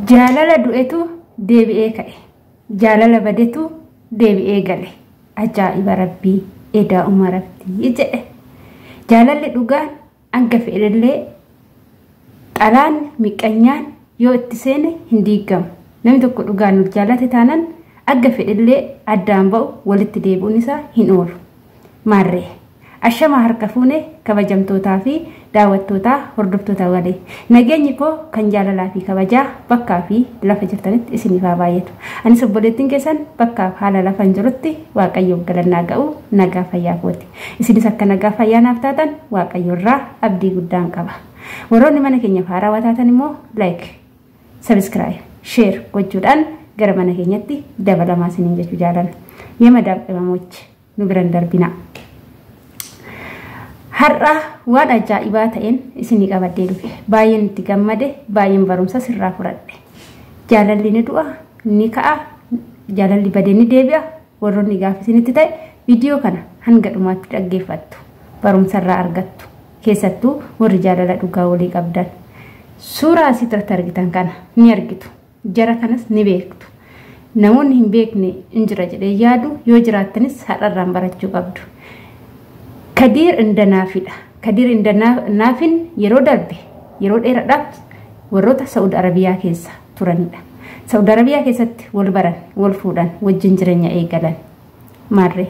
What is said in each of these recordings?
jaalala du'etu deebi'ee ka'e jaalala badetu deebi'ee gale ajaa'iba rabbii edaa umarabtii jedhe jaalalli dhugaan hanga fedhallee xalaan miqanyaan yoo itti seene hin diigamu namni tokko dhugaan nuuf jaalate taanan hanga fedhallee addaan ba'u walitti deebi'uun isaa hin oolu maarree ashama harka fuune kabajamtootaa fi daawwattootaa hordoftootaa waliin nageenyi koo kan jaalalaa fi kabajaa bakkaa fi lafa jirtanitti isiniif haa baay'atu anis obboleettiin keessan bakkaaf haala lafa hin jirutti waaqayyoof galannaa ga'u nagaa fayyaa kooti isinis akka nagaa fayyaa naaf taatan waaqayyo irraa abdii guddaan qaba warroonni mana keenyaaf haarawaa taatan immoo like subscribe share gochuudhaan gara mana keenyatti dabalamaa isiniin jechuu jaalala yemadaaf dhibamochi nu biran darbina har'a waan ajaa'ibaa ta'een isinii qabadee dhufe baay'een itti gammade baay'een barumsa sirraa fudhadhe jaalalli ni du'a ni ka'a jaalalli badee ni deebi'a warroonni gaafa isinitti ta'e viidiyoo kana hanga dhumaatti dhaggeeffattu barumsa irraa argattu keessattuu warri jaalala dhugaa walii qabdan suuraa asitti argitan kana ni argitu jara kanas ni beektu namoonni hin beekne hin jira jedhee yaadu yoo jiraattanis har'arraan barachuu qabdu Kadir indanaafidha. Kadir indanaafin yeroo darbe yeroo dheeraadhaaf warroota Saudi Arabiyaa keessa turanidha. Saudi Arabiyaa keessatti wal baran, wal fuudhan, wajjin jireenya eegalan. Maarree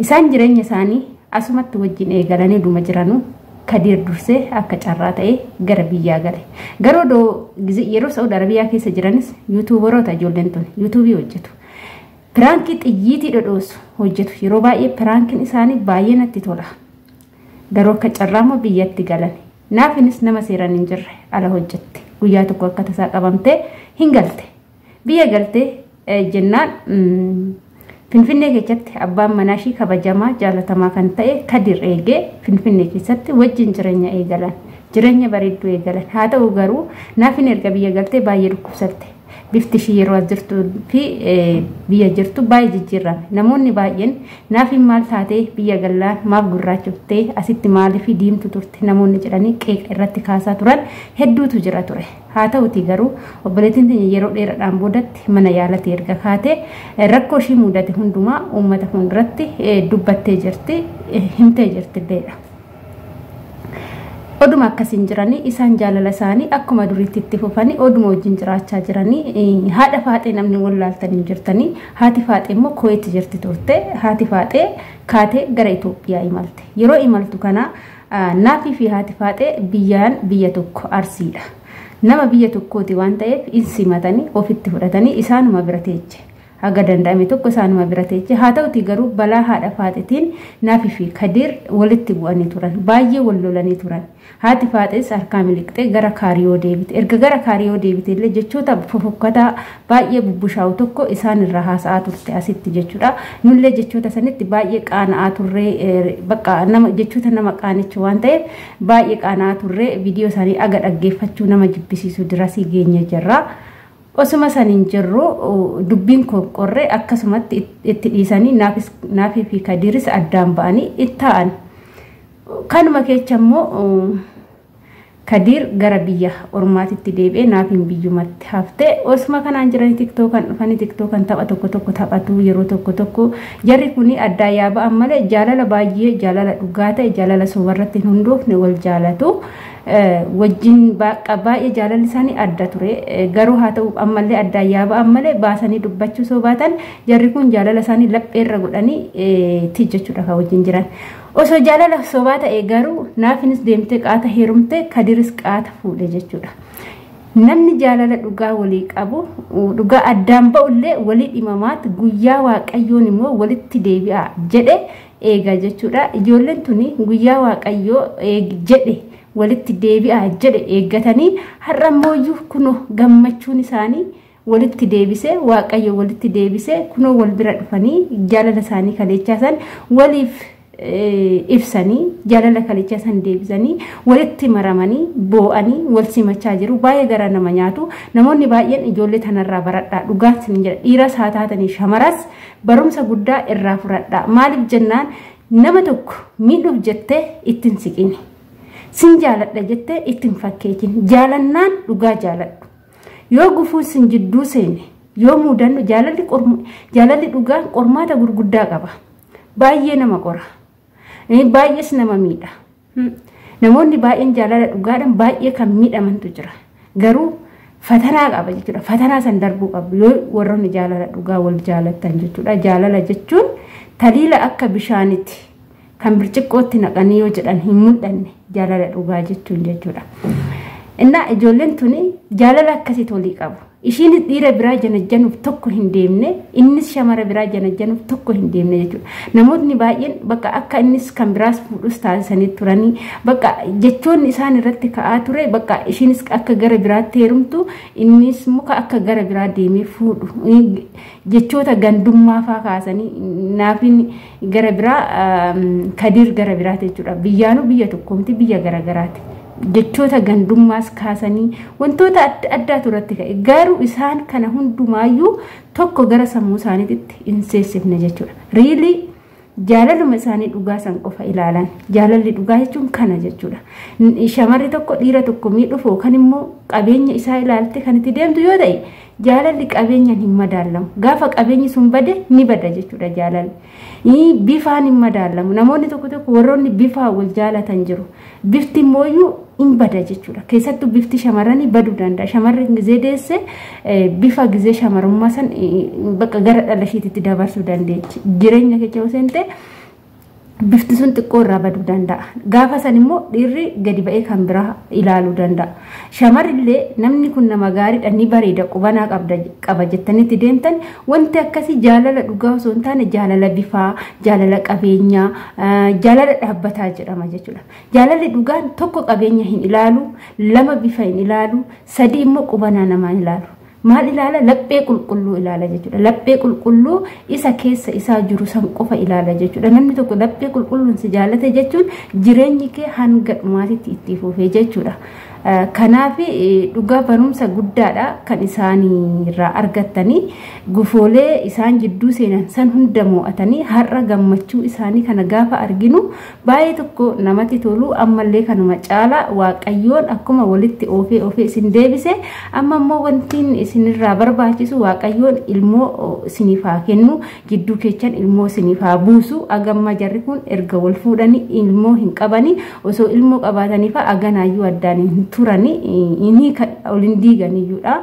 isaan jireenya isaanii asumatti wajjin eegalanii dhuma jiranuu Kadir dursee akka carraa ta'ee gara biyyaa gale. Garuu yeroo Saudi Arabiyaa keessa jiranis yuutuubaroota ijoolleen tun yuutuubii hojjetu. Pirankii xiyyiitii dhodhoosu hojjetu yeroo baay'ee pirankiin isaanii baay'ee natti tola garuu akka carraamo biyyatti galan naafinis nama seeran hin jirre ala hojjette guyyaa tokko akka tasaa qabamtee hin galte biyya galtee jennaan Finfinnee keessatti abbaan manaashii kabajamaa jaalatamaa kan ta'e Kadir eegee Finfinnee keessatti wajjin jireenya eegalan jireenya bareedduu eegalan haa ta'u garuu naafin erga biyya galtee baay'ee dhukkubsatte bifti ishii yeroo jirtu fi biyya jirtu baay'ee jijjiirame namoonni baay'een naafin maal taatee biyya gallaan maaf gurraachoftee asitti maaliif diimtu turte namoonni jedhanii qeeqa irratti kaasaa turan hedduutu jira ture haa ta'uti garuu obboleettiin teenya yeroo dheeraadhaan boodatti mana yaalatti erga kaatee rakkoo ishii mudate hundumaa uummata fuulduratti dubbattee jirti himtee jirtilleedha. Oduma akkasin jiranii isaan jaalala isaanii akkuma duriitti itti fufanii oduma wajjin jiraachaa jiranii haadha faaxee namni wallaaltanii jirtanii haati faaxee immoo Kuwait jirti turte haati faaxee kaatee gara Itoophiyaa imalte yeroo imaltu kana naafii fi haati faaxee biyya tokko Arsiidha nama biyya tokkooti waan ta'eef insimatanii ofitti fudhatanii isaanuma bira teeche haga danda'ame tokko isaanuma bira teeche haa ta'uti garuu balaa haadha faaxeetiin naafii fi Kadir walitti bu'anii turan baay'ee wal lolanii turan haati faaxees harkaa miliqxee gara kaariyoo deebite erga gara kaariyoo deebite illee jechoota fofokkataa baay'ee bubbushaa'u tokko isaan irraa haasa'aa turte asitti jechuudha nullee jechoota sanitti baay'ee qaana'aa turree bakka nama jechoota nama qaanichu waan ta'eef baay'ee qaana'aa turree viidiyoo isaanii aga dhaggeeffachuu nama jibbisiisu dirasii geenye jirra osuma saniin jirru dubbiin qorqorree akkasumatti itti dhiisanii naafii fi Kadiris addaan ba'anii ittaa'an kanuma keessa immoo Kadir gara biyya ormaatitti deebi'ee naafiin biyyumatti haftee osuma kanaan jiranii tiktookan dhufanii tiktookan tapha tokko taphatu yeroo tokko jarri kuni addaa yaaba'an malee jaalala baay'ee jaalala dhugaa ta'e jaalala sobarratti hin hundoofne wal jaalatu wajjin baay'ee jaalalli isaanii adda ture garuu haa ta'u ammallee addaa yaaba'an malee baasanii dubbachuu sobaatan jarri kun jaalala isaanii lapheerra godhanii tijjechuudha kan wajjin jiran osoo jaalala sobaa ta'e garuu naafinis deemtee qaata heerumte Kadiris qaata fuudhe jechuudha namni jaalala dhugaa walii qabu dhugaa addaan ba'ullee walii dhimamaat guyyaa waaqayyoon immoo walitti deebi'a jedhe eega jechuudha ijoolleen tuni guyyaa waaqayyoo jedhe walitti deebi'a jedhe eeggatanii har'a mooyyuu kuno gammachuun isaanii walitti deebisee waaqayyo walitti deebisee kuno wal bira dhufanii jaalala isaanii kaleechaasan waliif ibsanii jaalala kalecha san deebisanii walitti maramanii boo'anii wal simachaa jiru baay'ee gara nama nyaatu namoonni baay'een ijoollee tanarraa baradhaa dhugaan sin jedha dhiiras haa taatanii shamaras barumsa guddaa irraa fudhadhaa maaliif jennaan nama tokko miidhuuf jettee ittiin siqini sin jaaladha jettee ittiin fakkeekin jaalannaan dhugaa jaaladhu yoo gufuun sin jidduu seene yoo mudannu jaalalli dhugaan qormaata gurguddaa qaba. Baay'ee nama qora. Baay'ees nama miidha. Namoonni baay'een jaalala dhugaadhaan baay'ee kan miidhamantu jira. Garuu fatanaa qaba jechuudha. Fatanaa san darbuu qabu yoo warroonni jaalala dhugaa wal jaalatan jechuudha. Jaalala jechuun taliila akka bishaanitti kan birciqqootti naqanii yoo jedhan hin mul'anne jaalala dhugaa jechuudha. Innaa ijoolleen tuni jaalala akkasii tolii qabu. Ishiin dhiira biraa janajjanuuf tokko hin deemne, innis shamara biraa janajjanuuf tokko hin deemne jechuudha. Namoonni baay'een bakka akka innis kan biraas fuudhus taasisanii turanii bakka jechoonni isaan irratti ka'aa ture bakka ishiinis akka gara biraatti heerumtu innis muka akka gara biraa deemee fuudhu jechoota gandummaa faa kaasanii naafin gara biraa Kadir gara biraati jechuudha. Biyyaanuu biyya tokkoomti biyya garagaraati. Jechoota gandummaas kaasanii wantoota adda turatti ka'e garuu isaan kana hundumaayyuu tokko gara sammuu isaaniitti hin seessifne jechuudha. Riilii jaalaluma isaanii dhugaa san qofa ilaalan jaalalli dhugaa jechuun kana jechuudha. Shamarri tokko dhiira tokko miidhuuf yookaan immoo qabeenya isaa ilaalte kan itti deemtu yoo ta'e jaalalli qabeenyaan hin madaalamu. Gaafa qabeenyi sun bade ni bada jechuudha jaalalli. Bifaan hin madaalamu. Namoonni tokko warroonni bifaa wal jaalatan jiru. Bifti immoo hin bada jechuudha. Keessattuu bifti shamarranii baduu danda'a. Shamarri gizee deesse bifa gizee shamarummaa san bakka gara dhala ishiitti dabarsuu dandeechi. Jireenya keessa yoo seente bifti sun xiqqoo irraa baduu danda'a. Gaafa san immoo dhiirri gadi ba'ee kan biraa ilaaluu danda'a. Shamarrillee namni kun nama gaariidha ni bareeda qubanaa qaba jettanitti deemtan wanti akkasii jaalala dhugaa osoo hin taane jaalala bifaa, jaalala qabeenyaa, jaalala dhaabbataa jedhama jechuudha. Jaalalli dhugaan tokko qabeenya hin ilaalu, lama bifa hin ilaalu, sadii immoo qubanaa namaa hin ilaalu. Maal ilaala? Laphee qulqulluu ilaala jechuudha. Laphee qulqulluu isa keessa isaa jiru san qofa ilaala jechuudha. Namni tokko laphee qulqulluun si jaalate jechuun jireenyi kee hanga dhumaatitti itti fufee jechuudha. Kanaaf dhugaa barumsa guddaadha kan isaanii irraa argatanii gufoolee isaan jidduu seenan san hunda mo'atanii har'a gammachuu isaanii kana gaafa arginu baay'ee tokko namatti tolu. Ammallee kanuma caala waaqayyoon akkuma walitti oofee isin deebise amma immoo wantiin isinirraa barbaachisu waaqayyoon ilmoo isiniif haa kennu, jidduu keessan ilmoo isiniif haa buusu. Agamma jarri kun erga wal fuudhanii ilmoo hin qabanii osoo ilmoo qabaataniif aganaayyuu addaan hin turani inni olin diiganiyyuudha.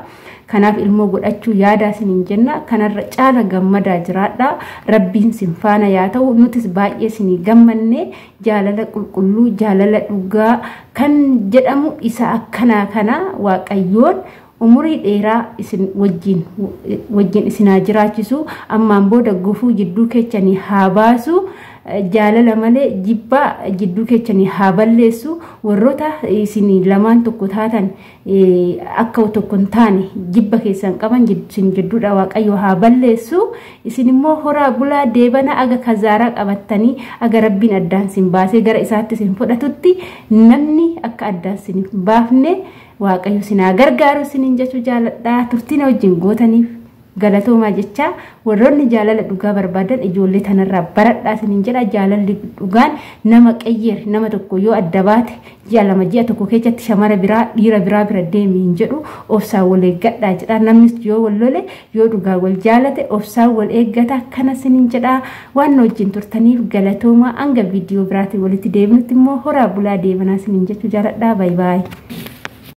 Kanaaf ilmoo godhachuu yaada isiniin jenna. Kanarra caala gammadaa jiraadha. Rabbiin sin faana yaa ta'u nutis baay'ee isinii gammanne jaalala qulqulluu jaalala dhugaa kan jedhamu isa akkanaa kana waaqayyoon umurii dheeraa isin wajjin isinaa jiraachisu ammaan booda gufuu jidduu keessanii haa baasu. Jaalala malee jibbaa jidduu keessanii haa balleessu. Warroota isinii lamaan tokko taatan akka tokko hin taane jibba keessan qaban isin jidduudha waaqayyo haa balleessu. Isin immoo horaa bulaa deebana aga kazaaraa qabattanii aga rabbiin addaan sin baasee gara isaatti sin fudhatutti namni akka addaan sin baafne waaqayyo sinaa gargaaru sinin jechuu jaaladha. Turtiin wajjin gootaniif galatoomaa jecha warroonni jaalala dhugaa barbaadan ijoollee tanarraa baradhaa sinin jedha. Jaalalli dhugaan nama qayyeer nama tokko yoo adda baate jaalama ji'a tokko keessatti shamara biraa dhiira biraa bira deemi hin jedhu ofsaan wal eeggadhaa jedha. Namnis yoo wal lole yoo dhugaa wal jaalate ofsaan wal eeggata kana sinin jedha. Waan wajjin turtaniif galatoomaa. Hanga viidiyoo biraatiin walitti deebinutti immoo horaa bulaa deebanaa sinin jechuu jaaladha. Baay baay.